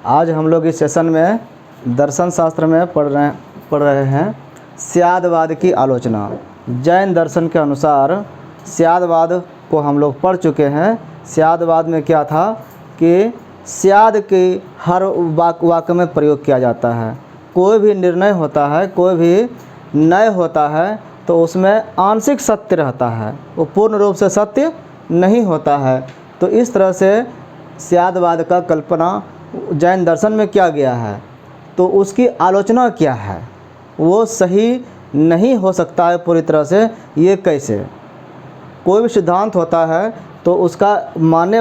आज हम लोग इस सेशन में दर्शन शास्त्र में पढ़ रहे हैं स्यादवाद की आलोचना। जैन दर्शन के अनुसार स्यादवाद को हम लोग पढ़ चुके हैं। स्यादवाद में क्या था कि स्याद की हर वाक्य में प्रयोग किया जाता है। कोई भी निर्णय होता है, कोई भी न्याय होता है तो उसमें आंशिक सत्य रहता है, वो पूर्ण रूप से सत्य नहीं होता है। तो इस तरह से स्यादवाद का कल्पना जैन दर्शन में किया गया है, तो उसकी आलोचना क्या है, वो सही नहीं हो सकता है पूरी तरह से। ये कैसे? कोई भी सिद्धांत होता है तो उसको मानने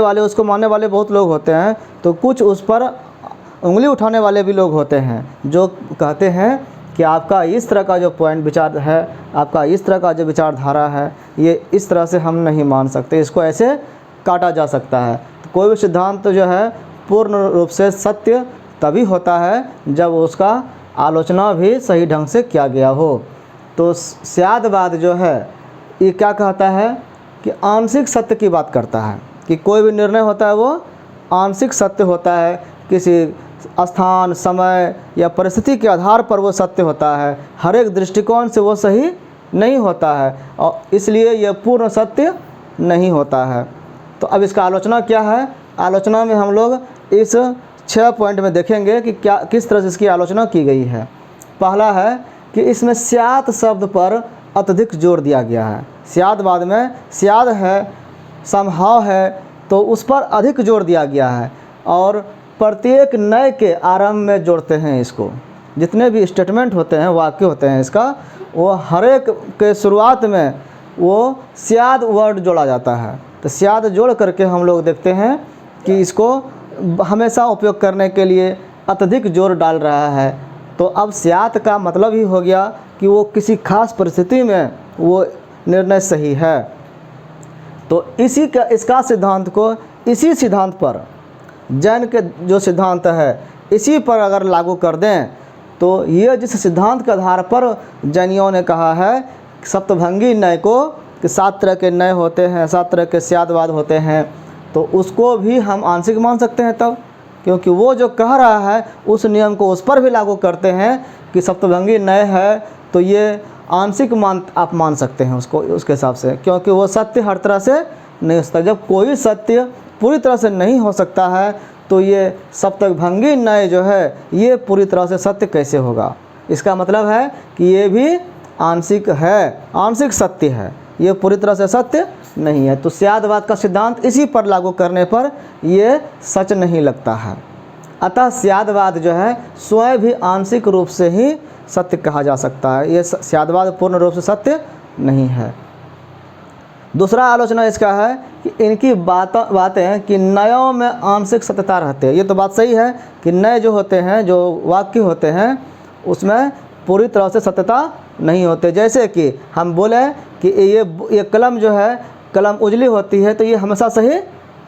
वाले बहुत लोग होते हैं, तो कुछ उस पर उंगली उठाने वाले भी लोग होते हैं जो कहते हैं कि आपका इस तरह का जो पॉइंट विचार है, आपका इस तरह का जो विचारधारा है, ये इस तरह से हम नहीं मान सकते, इसको ऐसे काटा जा सकता है। तो कोई भी सिद्धांत जो है पूर्ण रूप से सत्य तभी होता है जब उसका आलोचना भी सही ढंग से किया गया हो। तो स्यादवाद जो है ये क्या कहता है कि आंशिक सत्य की बात करता है, कि कोई भी निर्णय होता है वो आंशिक सत्य होता है, किसी स्थान, समय या परिस्थिति के आधार पर वो सत्य होता है, हर एक दृष्टिकोण से वो सही नहीं होता है और इसलिए यह पूर्ण सत्य नहीं होता है। तो अब इसका आलोचना क्या है? आलोचना में हम लोग इस 6 पॉइंट में देखेंगे कि किस तरह से इसकी आलोचना की गई है। पहला है कि इसमें स्यात् शब्द पर अत्यधिक जोर दिया गया है। स्यादवाद में स्याद है, समहाव है, तो उस पर अधिक जोर दिया गया है और प्रत्येक नय के आरंभ में जोड़ते हैं इसको। जितने भी स्टेटमेंट होते हैं, वाक्य होते हैं इसका, वो हर एक के शुरुआत में वो स्याद वर्ड जोड़ा जाता है। तो स्याद जोड़ करके हम लोग देखते हैं कि इसको हमेशा उपयोग करने के लिए अत्यधिक जोर डाल रहा है। तो अब स्यात् का मतलब ही हो गया कि वो किसी खास परिस्थिति में वो निर्णय सही है। तो इसका सिद्धांत को इसी सिद्धांत पर, जैन के जो सिद्धांत है इसी पर अगर लागू कर दें तो ये जिस सिद्धांत के आधार पर जैनियों ने कहा है सप्तभंगी न्याय को कि 7 तरह के न्याय होते हैं, 7 तरह के स्यादवाद होते हैं, तो उसको भी हम आंशिक मान सकते हैं तब, क्योंकि वो जो कह रहा है उस नियम को उस पर भी लागू करते हैं कि सप्तभंगी न्याय है तो ये आंशिक आप मान सकते हैं उसको, उसके हिसाब से, क्योंकि वो सत्य हर तरह से नहीं हो सकता। जब कोई सत्य पूरी तरह से नहीं हो सकता है तो ये सप्तभंगी न्याय जो है ये पूरी तरह से सत्य कैसे होगा? इसका मतलब है कि ये भी आंशिक है, आंशिक सत्य है, ये पूरी तरह से सत्य नहीं है। तो स्यादवाद का सिद्धांत इसी पर लागू करने पर ये सच नहीं लगता है। अतः स्यादवाद जो है स्वयं भी आंशिक रूप से ही सत्य कहा जा सकता है, ये स्यादवाद पूर्ण रूप से सत्य नहीं है। दूसरा आलोचना इसका है कि इनकी बातें कि न्यायों में आंशिक सत्यता रहते हैं। ये तो बात सही है कि न्याय जो होते हैं, जो वाक्य होते हैं, उसमें पूरी तरह से सत्यता नहीं होते। जैसे कि हम बोले कि ये कलम जो है, कलम उजली होती है तो ये हमेशा सही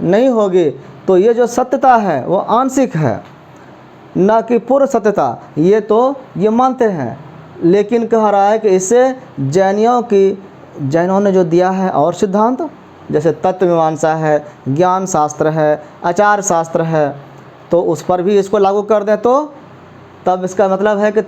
नहीं होगी, तो ये जो सत्यता है वो आंशिक है, न कि पूर्ण सत्यता। ये मानते हैं, लेकिन कह रहा है कि इससे जैनों ने जो दिया है और सिद्धांत, जैसे तत्व मीमांसा है, ज्ञान शास्त्र है, आचार शास्त्र है, तो उस पर भी इसको लागू कर दें तो तब इसका मतलब है कि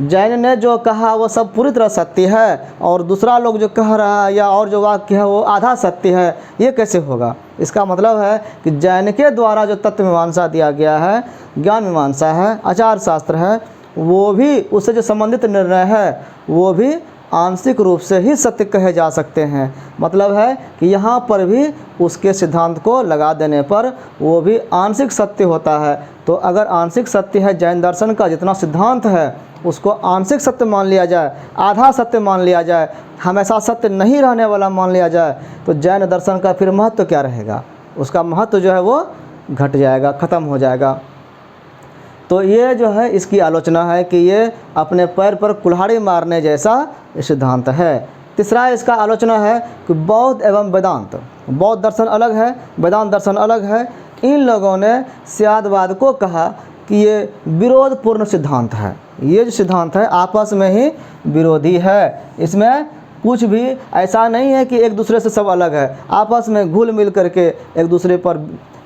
जैन ने जो कहा वो सब पूरी तरह सत्य है और दूसरा लोग जो कह रहा है या और जो वाक्य है वो आधा सत्य है। ये कैसे होगा? इसका मतलब है कि जैन के द्वारा जो तत्व मीमांसा दिया गया है, ज्ञान मीमांसा है, आचार शास्त्र है, वो भी उससे जो संबंधित निर्णय है वो भी आंशिक रूप से ही सत्य कहे जा सकते हैं। मतलब है कि यहाँ पर भी उसके सिद्धांत को लगा देने पर वो भी आंशिक सत्य होता है। तो अगर आंशिक सत्य है, जैन दर्शन का जितना सिद्धांत है उसको आंशिक सत्य मान लिया जाए, आधा सत्य मान लिया जाए, हमेशा सत्य नहीं रहने वाला मान लिया जाए, तो जैन दर्शन का फिर महत्व क्या रहेगा? उसका महत्व जो है वो घट जाएगा, ख़त्म हो जाएगा। तो ये जो है इसकी आलोचना है कि ये अपने पैर पर कुल्हाड़ी मारने जैसा सिद्धांत है। तीसरा इसका आलोचना है कि बौद्ध एवं वेदांत, बौद्ध दर्शन अलग है, वेदांत दर्शन अलग है। इन लोगों ने स्यादवाद को कहा कि ये विरोधपूर्ण सिद्धांत है। ये जो सिद्धांत है आपस में ही विरोधी है, इसमें कुछ भी ऐसा नहीं है कि एक दूसरे से सब अलग है, आपस में घुल मिल करके एक दूसरे पर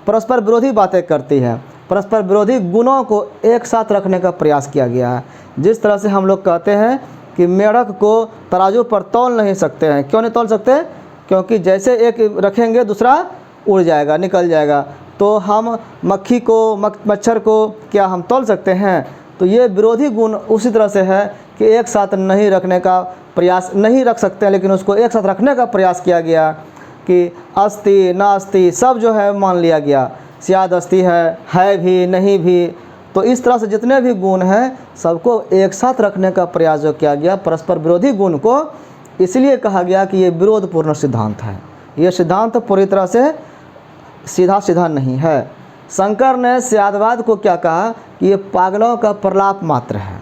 परस्पर विरोधी बातें करती है। परस्पर विरोधी गुणों को एक साथ रखने का प्रयास किया गया है। जिस तरह से हम लोग कहते हैं कि मेढक को तराजू पर तौल नहीं सकते हैं। क्यों नहीं तौल सकते? क्योंकि जैसे एक रखेंगे दूसरा उड़ जाएगा, निकल जाएगा। तो हम मक्खी को, मच्छर को क्या हम तौल सकते हैं? तो ये विरोधी गुण उसी तरह से है कि एक साथ नहीं रखने का प्रयास, नहीं रख सकते हैं, लेकिन उसको एक साथ रखने का प्रयास किया गया कि अस्ति नास्ति सब जो है मान लिया गया। स्याद अस्ति है भी, नहीं भी। तो इस तरह से जितने भी गुण हैं सबको एक साथ रखने का प्रयास जो किया गया, परस्पर विरोधी गुण को, इसलिए कहा गया कि ये विरोधपूर्ण सिद्धांत है। ये सिद्धांत पूरी तरह से सीधा नहीं है। शंकर ने स्यादवाद को क्या कहा कि ये पागलों का प्रलाप मात्र है।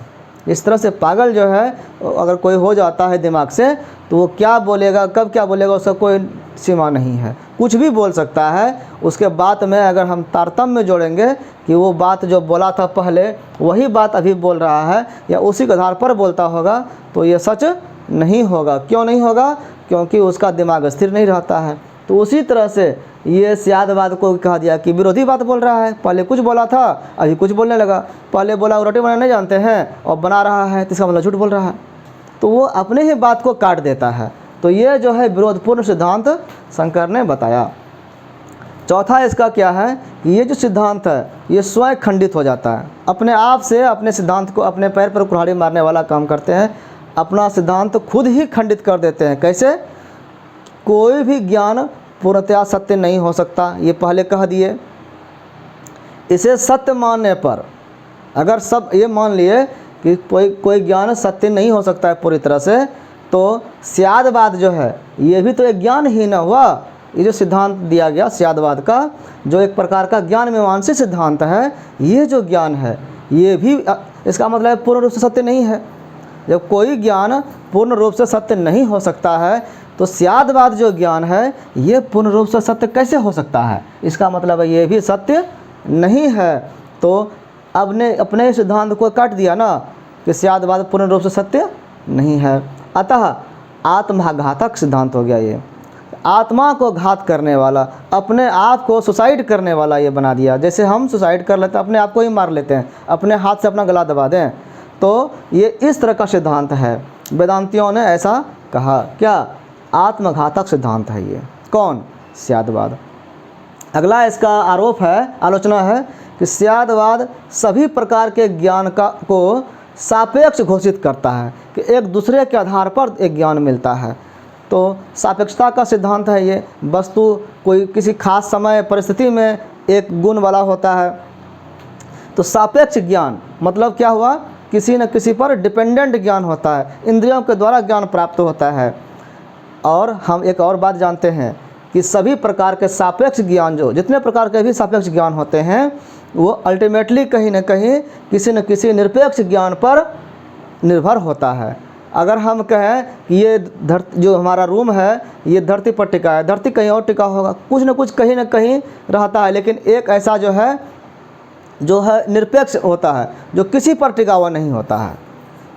इस तरह से पागल जो है, अगर कोई हो जाता है दिमाग से, तो वो क्या बोलेगा, कब क्या बोलेगा, उसका कोई सीमा नहीं है, कुछ भी बोल सकता है। उसके बात में अगर हम तारतम्य जोड़ेंगे कि वो बात जो बोला था पहले वही बात अभी बोल रहा है या उसी के आधार पर बोलता होगा, तो ये सच नहीं होगा। क्यों नहीं होगा? क्योंकि उसका दिमाग स्थिर नहीं रहता है। तो उसी तरह से ये स्यादवाद को कहा दिया कि विरोधी बात बोल रहा है। पहले कुछ बोला था, अभी कुछ बोलने लगा। पहले बोला वो रोटी बनाना नहीं जानते हैं और बना रहा है, तो इसका मतलब झूठ बोल रहा है। तो वो अपने ही बात को काट देता है। तो ये जो है विरोधपूर्ण सिद्धांत शंकर ने बताया। चौथा इसका क्या है कि ये जो सिद्धांत है ये स्वयं खंडित हो जाता है। अपने आप से अपने सिद्धांत को, अपने पैर पर कुल्हाड़ी मारने वाला काम करते हैं, अपना सिद्धांत खुद ही खंडित कर देते हैं। कैसे? कोई भी ज्ञान पूर्णतया सत्य नहीं हो सकता, ये पहले कह दिए। इसे सत्य मानने पर, अगर सब ये मान लिए कि कोई ज्ञान सत्य नहीं हो सकता है पूरी तरह से, तो स्यादवाद जो है ये भी तो एक ज्ञान ही न हुआ। ये जो सिद्धांत दिया गया स्यादवाद का, जो एक प्रकार का ज्ञान मीमांसी सिद्धांत है, ये जो ज्ञान है ये भी, इसका मतलब पूर्ण रूप से सत्य नहीं है। जब कोई ज्ञान पूर्ण रूप से सत्य नहीं हो सकता है, तो स्यादवाद जो ज्ञान है ये पूर्ण रूप से सत्य कैसे हो सकता है? इसका मतलब है ये भी सत्य नहीं है। तो अपने सिद्धांत को काट दिया ना कि स्यादवाद पूर्ण रूप से सत्य नहीं है। अतः आत्मघातक सिद्धांत हो गया ये। आत्मा को घात करने वाला, अपने आप को सुसाइड करने वाला ये बना दिया। जैसे हम सुसाइड कर लेते हैं, अपने आप को ही मार लेते हैं, अपने हाथ से अपना गला दबा दें। तो ये इस तरह का सिद्धांत है। वेदांतियों ने ऐसा कहा। क्या? आत्मघातक सिद्धांत है ये। कौन? स्यादवाद। अगला इसका आरोप है, आलोचना है कि स्यादवाद सभी प्रकार के ज्ञान को सापेक्ष घोषित करता है कि एक दूसरे के आधार पर एक ज्ञान मिलता है। तो सापेक्षता का सिद्धांत है ये। वस्तु कोई किसी खास समय परिस्थिति में एक गुण वाला होता है। तो सापेक्ष ज्ञान मतलब क्या हुआ? किसी न किसी पर डिपेंडेंट ज्ञान होता है, इंद्रियों के द्वारा ज्ञान प्राप्त होता है। और हम एक और बात जानते हैं कि सभी प्रकार के सापेक्ष ज्ञान, जो जितने प्रकार के भी सापेक्ष ज्ञान होते हैं, वो अल्टीमेटली कहीं न कहीं किसी न किसी निरपेक्ष ज्ञान पर निर्भर होता है। अगर हम कहें कि ये जो हमारा रूम है ये धरती पर टिका है, धरती कहीं और टिका होगा, कुछ न कुछ कहीं न कहीं रहता है। लेकिन एक ऐसा जो है निरपेक्ष होता है, जो किसी पर टिका हुआ नहीं होता है।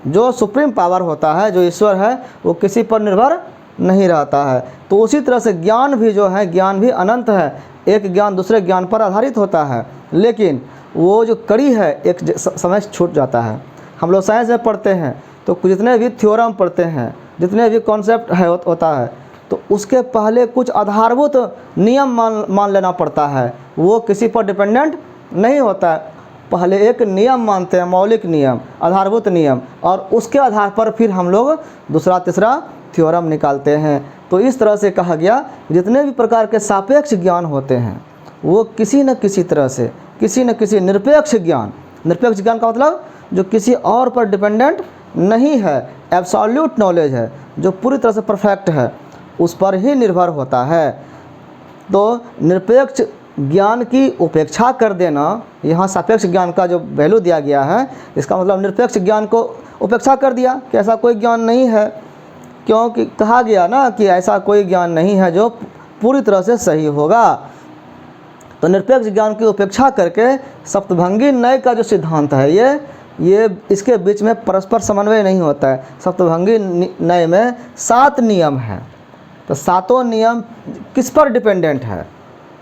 जो सुप्रीम पावर होता है, जो ईश्वर है, वो किसी पर निर्भर नहीं रहता है। तो उसी तरह से ज्ञान भी जो है, ज्ञान भी अनंत है। एक ज्ञान दूसरे ज्ञान पर आधारित होता है, लेकिन वो जो कड़ी है एक समय छूट जाता है। हम लोग साइंस में पढ़ते हैं तो जितने भी थ्योरम पढ़ते हैं, जितने भी कॉन्सेप्ट है होता है, तो उसके पहले कुछ आधारभूत नियम मान लेना पड़ता है। वो किसी पर डिपेंडेंट नहीं होता है। पहले एक नियम मानते हैं, मौलिक नियम, आधारभूत नियम, और उसके आधार पर फिर हम लोग दूसरा तीसरा थ्योरम निकालते हैं। तो इस तरह से कहा गया जितने भी प्रकार के सापेक्ष ज्ञान होते हैं वो किसी न किसी तरह से, किसी न किसी निरपेक्ष ज्ञान का मतलब जो किसी और पर डिपेंडेंट नहीं है, एब्सोल्यूट नॉलेज है, जो पूरी तरह से परफेक्ट है, उस पर ही निर्भर होता है। तो निरपेक्ष ज्ञान की उपेक्षा कर देना, यहाँ सापेक्ष ज्ञान का जो वैल्यू दिया गया है, इसका मतलब निरपेक्ष ज्ञान को उपेक्षा कर दिया कि ऐसा कोई ज्ञान नहीं है। क्योंकि कहा गया ना कि ऐसा कोई ज्ञान नहीं है जो पूरी तरह से सही होगा। तो निरपेक्ष ज्ञान की उपेक्षा करके सप्तभंगी न्याय का जो सिद्धांत है ये इसके बीच में परस्पर समन्वय नहीं होता है। सप्तभंगी न्याय में 7 नियम हैं। तो सातों नियम किस पर डिपेंडेंट है?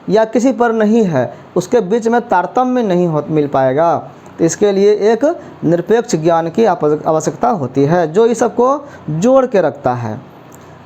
या किसी पर नहीं है, उसके बीच में तारतम्य नहीं मिल पाएगा। तो इसके लिए एक निरपेक्ष ज्ञान की आवश्यकता होती है जो इस सबको जोड़ के रखता है।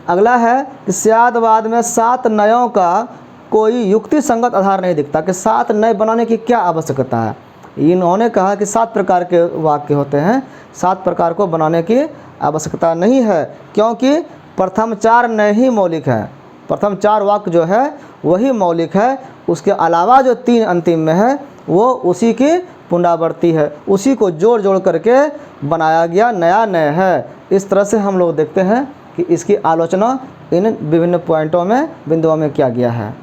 अगला है कि स्यादवाद में 7 नयों का कोई युक्ति संगत आधार नहीं दिखता, कि 7 नए बनाने की क्या आवश्यकता है। इन्होंने कहा कि 7 प्रकार के वाक्य होते हैं, 7 प्रकार को बनाने की आवश्यकता नहीं है, क्योंकि प्रथम 4 नए ही मौलिक हैं। प्रथम 4 वाक्य जो है वही मौलिक है, उसके अलावा जो 3 अंतिम में है वो उसी की पुनरावृत्ति है, उसी को जोड़ जोड़ करके बनाया गया नया नए है। इस तरह से हम लोग देखते हैं कि इसकी आलोचना इन विभिन्न पॉइंटों में, बिंदुओं में किया गया है।